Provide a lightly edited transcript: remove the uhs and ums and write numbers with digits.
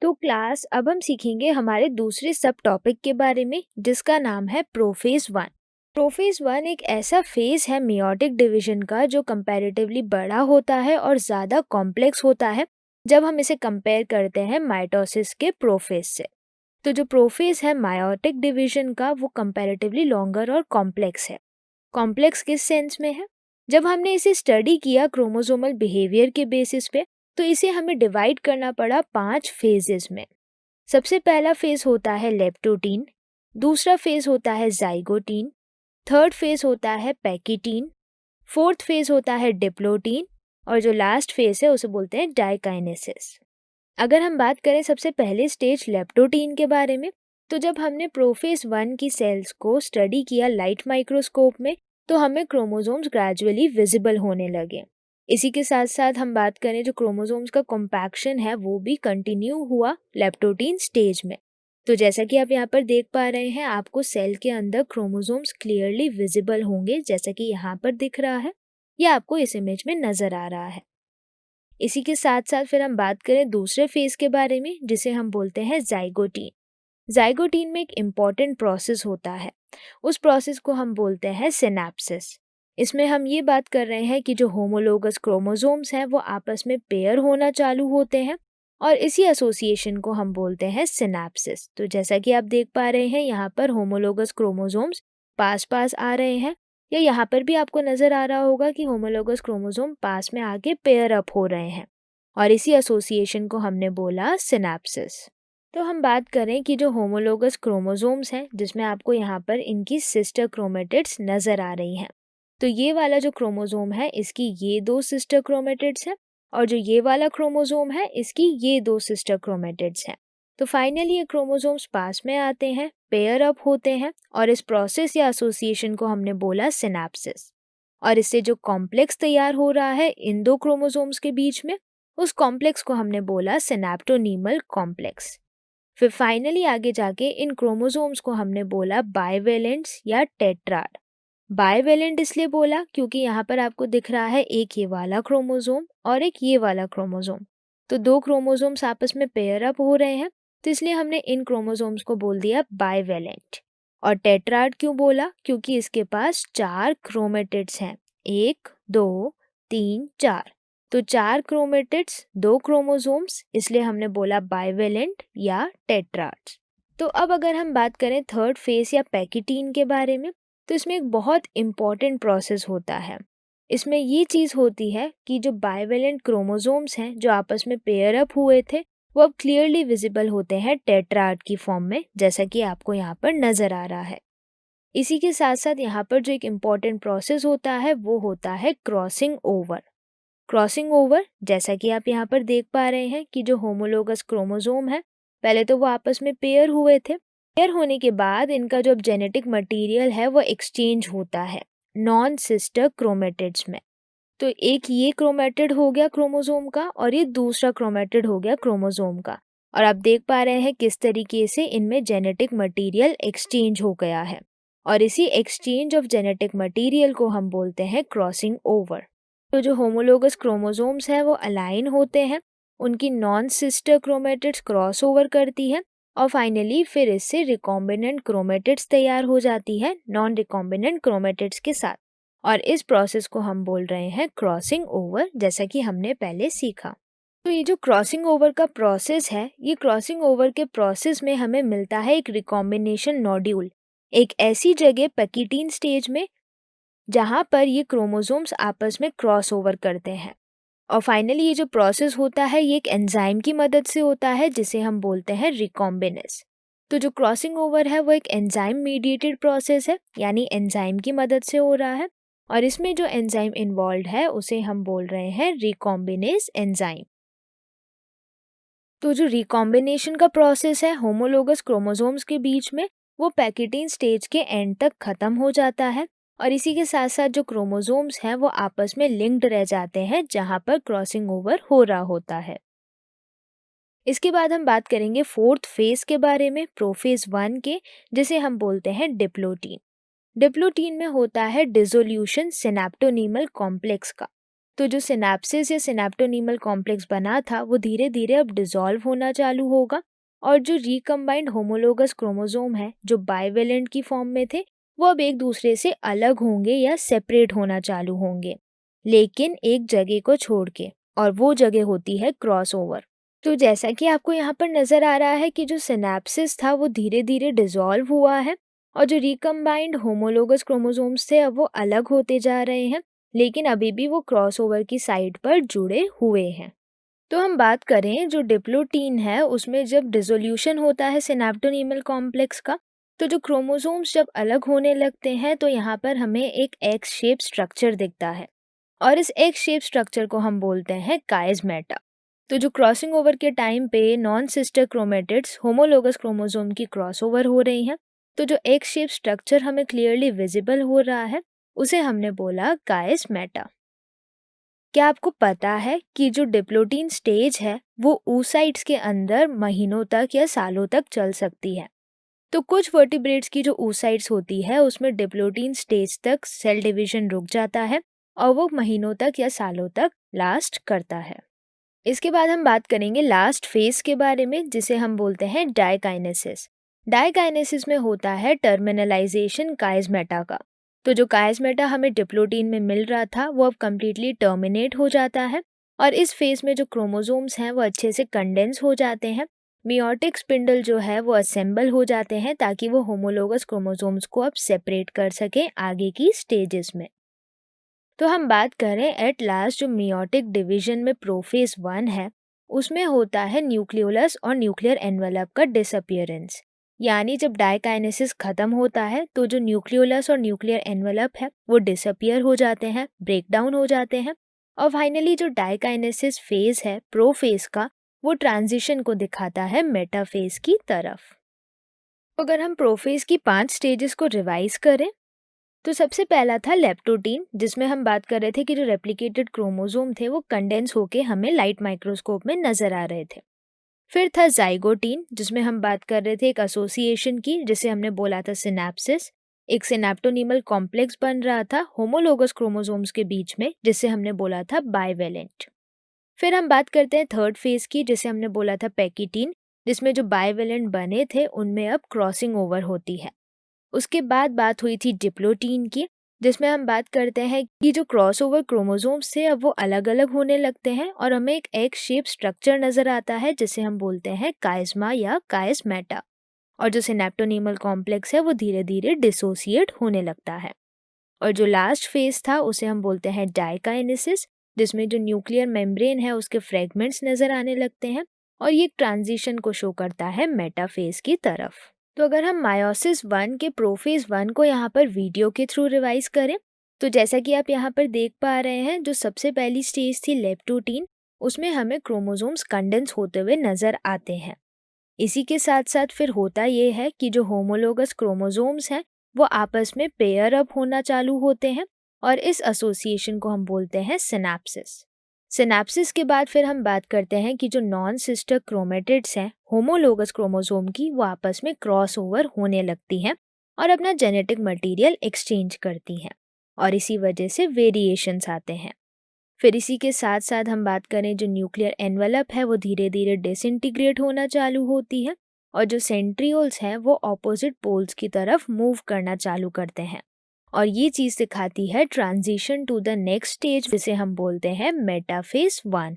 तो क्लास अब हम सीखेंगे हमारे दूसरे सब टॉपिक के बारे में जिसका नाम है प्रोफेज वन। प्रोफेज वन एक ऐसा फेज है मेयोटिक डिवीजन का जो कंपैरेटिवली बड़ा होता है और ज़्यादा कॉम्प्लेक्स होता है जब हम इसे कंपेयर करते हैं माइटोसिस के प्रोफेज से। तो जो प्रोफेज है मायोटिक डिवीजन का वो कंपैरेटिवली लॉन्गर और कॉम्प्लेक्स है। कॉम्प्लेक्स किस सेंस में है? जब हमने इसे स्टडी किया क्रोमोसोमल बिहेवियर के बेसिस पे तो इसे हमें डिवाइड करना पड़ा 5 फेजेस में। सबसे पहला फेज होता है लेप्टोटीन, दूसरा फेज होता है जाइगोटीन, थर्ड फेज होता है पैकिटीन, फोर्थ फेज होता है डिप्लोटीन और जो लास्ट फेज है उसे बोलते हैं डाइकाइनेसिस। अगर हम बात करें सबसे पहले स्टेज लेप्टोटीन के बारे में, तो जब हमने प्रोफेज वन की सेल्स को स्टडी किया लाइट माइक्रोस्कोप में तो हमें क्रोमोसोम्स ग्रेजुअली विजिबल होने लगे। इसी के साथ साथ हम बात करें जो क्रोमोसोम्स का कॉम्पैक्शन है वो भी कंटिन्यू हुआ लेप्टोटीन स्टेज में। तो जैसा कि आप यहाँ पर देख पा रहे हैं आपको सेल के अंदर क्रोमोसोम्स क्लियरली विजिबल होंगे जैसा कि यहाँ पर दिख रहा है या आपको इस इमेज में नजर आ रहा है। इसी के साथ साथ फिर हम बात करें दूसरे फेज के बारे में जिसे हम बोलते हैं जाइगोटीन। जाइगोटीन में एक इम्पॉर्टेंट प्रोसेस होता है, उस प्रोसेस को हम बोलते हैं सिनैप्सिस। इसमें हम ये बात कर रहे हैं कि जो होमोलोगस क्रोमोसोम्स हैं वो आपस में पेयर होना चालू होते हैं और इसी एसोसिएशन को हम बोलते हैं सिनैप्सिस। तो जैसा कि आप देख पा रहे हैं यहाँ पर होमोलोगस क्रोमोसोम्स पास पास आ रहे हैं या यहाँ पर भी आपको नज़र आ रहा होगा कि होमोलोगस क्रोमोसोम पास में आके पेयर अप हो रहे हैं और इसी एसोसिएशन को हमने बोला सिनैप्सिस। तो हम बात करें कि जो होमोलोगस क्रोमोसोम्स हैं जिसमें आपको यहाँ पर इनकी सिस्टर क्रोमेटिड्स नज़र आ रही हैं, तो ये वाला जो क्रोमोसोम है इसकी ये 2 सिस्टर क्रोमेटिड्स हैं और जो ये वाला क्रोमोसोम है इसकी ये 2 सिस्टर क्रोमेटिड्स हैं। तो फाइनली ये क्रोमोसोम्स पास में आते हैं, पेयर अप होते हैं और इस प्रोसेस या एसोसिएशन को हमने बोला सिनैप्सिस। और इससे जो कॉम्प्लेक्स तैयार हो रहा है इन दो क्रोमोसोम्स के बीच में, उस कॉम्प्लेक्स को हमने बोला सिनैप्टोनीमल कॉम्प्लेक्स। फिर फाइनली आगे जाके इन क्रोमोसोम्स को हमने बोला बाइवेलेंट्स या टेट्राड। बाइवेलेंट इसलिए बोला क्योंकि यहाँ पर आपको दिख रहा है एक ये वाला क्रोमोसोम और एक ये वाला क्रोमोसोम, तो 2 क्रोमोसोम्स आपस में पेयर अप हो रहे हैं, तो इसलिए हमने इन क्रोमोसोम्स को बोल दिया बाइवेलेंट। और टेट्राड क्यों बोला? क्योंकि इसके पास 4 क्रोमेटिड्स हैं, 1 2 3 4, तो 4 क्रोमेटिड्स 2 क्रोमोसोम्स, इसलिए हमने बोला बाइवेलेंट या टेट्राड्स। तो अब अगर हम बात करें थर्ड फेज या पैकिटीन के बारे में, तो इसमें एक बहुत इम्पॉर्टेंट प्रोसेस होता है। इसमें ये चीज़ होती है कि जो बाइवेलेंट क्रोमोसोम्स हैं जो आपस में पेयर अप हुए थे वो अब क्लियरली विजिबल होते हैं टेट्राड की फॉर्म में, जैसा कि आपको यहाँ पर नज़र आ रहा है। इसी के साथ साथ यहाँ पर जो एक इम्पॉर्टेंट प्रोसेस होता है वो होता है क्रॉसिंग ओवर। क्रॉसिंग ओवर जैसा कि आप यहाँ पर देख पा रहे हैं कि जो होमोलोगस क्रोमोसोम है पहले तो वो आपस में पेयर हुए थे, पेयर होने के बाद इनका जो जेनेटिक मटेरियल है वो एक्सचेंज होता है नॉन सिस्टर क्रोमेटिड्स में। तो एक ये क्रोमेटिड हो गया क्रोमोसोम का और ये दूसरा क्रोमेटिड हो गया क्रोमोसोम का, और आप देख पा रहे हैं किस तरीके से इनमें जेनेटिक मटेरियल एक्सचेंज हो गया है और इसी एक्सचेंज ऑफ जेनेटिक मटेरियल को हम बोलते हैं क्रॉसिंग ओवर। तो जो होमोलोगस क्रोमोसोम्स हैं वो अलाइन होते हैं, उनकी non sister chromatids cross over करती है और फाइनली फिर इससे रिकॉम्बिनेंट क्रोमेटिड्स तैयार हो जाती है नॉन रिकॉम्बिनेंट क्रोमेटिड्स के साथ, और इस प्रोसेस को हम बोल रहे हैं क्रॉसिंग ओवर, जैसा कि हमने पहले सीखा। तो ये जो क्रॉसिंग ओवर का प्रोसेस है, ये क्रॉसिंग ओवर के प्रोसेस में हमें मिलता है एक रिकॉम्बिनेशन नोड्यूल, एक ऐसी जगह पैकिटीन स्टेज में जहाँ पर ये क्रोमोसोम्स आपस में क्रॉस ओवर करते हैं। और फाइनली ये जो प्रोसेस होता है ये एक एंजाइम की मदद से होता है जिसे हम बोलते हैं रिकॉम्बिनेस। तो जो क्रॉसिंग ओवर है वो एक एंजाइम मीडिएटेड प्रोसेस है, यानी एंजाइम की मदद से हो रहा है और इसमें जो एंजाइम इन्वॉल्व है उसे हम बोल रहे हैं रिकॉम्बिनेस एंजाइम। तो जो रिकॉम्बिनेशन का प्रोसेस है होमोलोगस क्रोमोसोम्स के बीच में, वो पैकिटीन स्टेज के एंड तक खत्म हो जाता है और इसी के साथ साथ जो क्रोमोसोम्स हैं वो आपस में लिंक्ड रह जाते हैं जहाँ पर क्रॉसिंग ओवर हो रहा होता है। इसके बाद हम बात करेंगे फोर्थ फेज के बारे में, प्रोफेज वन के, जिसे हम बोलते हैं डिप्लोटीन। डिप्लोटीन में होता है डिसोल्यूशन सिनैप्टोनीमल कॉम्प्लेक्स का। तो जो सिनेप्सिस या सिनेप्टोनीमल कॉम्प्लेक्स बना था वो धीरे धीरे अब डिसॉल्व होना चालू होगा, और जो रिकम्बाइंड होमोलोगस क्रोमोसोम है जो बाइवेलेंट की फॉर्म में थे वो अब एक दूसरे से अलग होंगे या सेपरेट होना चालू होंगे, लेकिन एक जगह को छोड़ के, और वो जगह होती है क्रॉसओवर। तो जैसा कि आपको यहाँ पर नज़र आ रहा है कि जो सिनेप्सिस था वो धीरे धीरे डिसॉल्व हुआ है, और जो रिकम्बाइंड होमोलोगस क्रोमोसोम्स थे अब वो अलग होते जा रहे हैं, लेकिन अभी भी वो क्रॉसओवर की साइड पर जुड़े हुए हैं। तो हम बात करें जो डिप्लोटीन है उसमें जब डिसोल्यूशन होता है सिनेप्टोनीमल कॉम्प्लेक्स का, तो जो क्रोमोसोम्स जब अलग होने लगते हैं तो यहाँ पर हमें एक एक्स शेप स्ट्रक्चर दिखता है, और इस एक्स शेप स्ट्रक्चर को हम बोलते हैं काइज़मेटा। तो जो क्रॉसिंग ओवर के टाइम पे non sister chromatids homologous chromosome की क्रॉसओवर हो रही हैं, तो जो एक्स शेप स्ट्रक्चर हमें क्लियरली विजिबल हो रहा है उसे हमने बोला काइज़मेटा। क्या आपको पता है कि जो डिप्लोटीन स्टेज है वो oocytes के अंदर महीनों तक या सालों तक चल सकती है। तो कुछ वर्टिब्रेट्स की जो oocytes होती है उसमें डिप्लोटीन स्टेज तक सेल डिवीजन रुक जाता है और वो महीनों तक या सालों तक लास्ट करता है। इसके बाद हम बात करेंगे लास्ट फेज के बारे में जिसे हम बोलते हैं डायकाइनेसिस। डायकाइनेसिस में होता है टर्मिनलाइजेशन काइज़मेटा का। तो जो काइज़मेटा हमें डिप्लोटीन में मिल रहा था वो अब कम्प्लीटली टर्मिनेट हो जाता है, और इस फेज में जो क्रोमोसोम्स हैं वो अच्छे से कंडेंस हो जाते हैं। मियोटिक स्पिंडल जो है वो असेंबल हो जाते हैं ताकि वो होमोलोगस क्रोमोसोम्स को अब सेपरेट कर सकें आगे की स्टेजेस में। तो हम बात करें एट लास्ट जो मियोटिक डिवीजन में प्रोफेज 1 है उसमें होता है न्यूक्लियोलस और न्यूक्लियर एनवेलप का डिसअपियरेंस। यानी जब डायकाइनेसिस खत्म होता है तो जो न्यूक्लियोलस और न्यूक्लियर एनवेलप है वो डिसअपियर हो जाते हैं, ब्रेक डाउन हो जाते हैं, और फाइनली जो डायकाइनेसिस फेज है प्रोफेज का वो ट्रांजिशन को दिखाता है मेटाफेज की तरफ। अगर हम प्रोफेज की 5 स्टेजेस को रिवाइज करें तो सबसे पहला था लेप्टोटीन, जिसमें हम बात कर रहे थे कि जो रेप्लिकेटेड क्रोमोसोम थे वो कंडेंस होके हमें लाइट माइक्रोस्कोप में नजर आ रहे थे। फिर था जाइगोटीन जिसमें हम बात कर रहे थे एक एसोसिएशन की जिसे हमने बोला था सिनेप्सिस। एक सिनेप्टोनीमल कॉम्प्लेक्स बन रहा था होमोलोगस क्रोमोसोम्स के बीच में जिसे हमने बोला था बाइवेलेंट। फिर हम बात करते हैं थर्ड फेज की जिसे हमने बोला था पैकिटीन, जिसमें जो बाइवेलेंट बने थे उनमें अब क्रॉसिंग ओवर होती है। उसके बाद बात हुई थी डिप्लोटीन की, जिसमें हम बात करते हैं कि जो क्रॉसओवर क्रोमोसोम्स थे अब वो अलग अलग होने लगते हैं और हमें एक एक्स शेप स्ट्रक्चर नजर आता है जिसे हम बोलते हैं काइज़मा या काइज़मेटा। और जो सिनेप्टोनीमल कॉम्प्लेक्स है वो धीरे धीरे डिसोसिएट होने लगता है। और जो लास्ट फेज था उसे हम बोलते हैं डायकाइनेसिस, जिसमें जो न्यूक्लियर मेम्ब्रेन है उसके फ्रेगमेंट्स नजर आने लगते हैं, और ये ट्रांजिशन को शो करता है मेटाफेज की तरफ। तो अगर हम मायोसिस 1 के प्रोफेज 1 को यहाँ पर वीडियो के थ्रू रिवाइज करें तो जैसा कि आप यहाँ पर देख पा रहे हैं जो सबसे पहली स्टेज थी लेप्टोटीन, उसमें हमें क्रोमोसोम्स कंडेंस होते हुए नजर आते हैं। इसी के साथ साथ फिर होता ये है कि जो होमोलोगस क्रोमोसोम्स हैं वो आपस में पेयर अप होना चालू होते हैं, और इस एसोसिएशन को हम बोलते हैं सिनेप्सिस। सिनेप्सिस के बाद फिर हम बात करते हैं कि जो नॉन सिस्टर क्रोमेटिड्स हैं होमोलोगस क्रोमोसोम की वो आपस में क्रॉस ओवर होने लगती हैं और अपना जेनेटिक मटेरियल एक्सचेंज करती हैं, और इसी वजह से वेरिएशंस आते हैं। फिर इसी के साथ साथ हम बात करें जो न्यूक्लियर एनवेलप है वो धीरे धीरे डिसइंटीग्रेट होना चालू होती है, और जो सेंट्रियोल्स हैं वो ऑपोजिट पोल्स की तरफ मूव करना चालू करते हैं, और ये चीज़ दिखाती है transition to the next stage जिसे हम बोलते हैं मेटाफेज 1।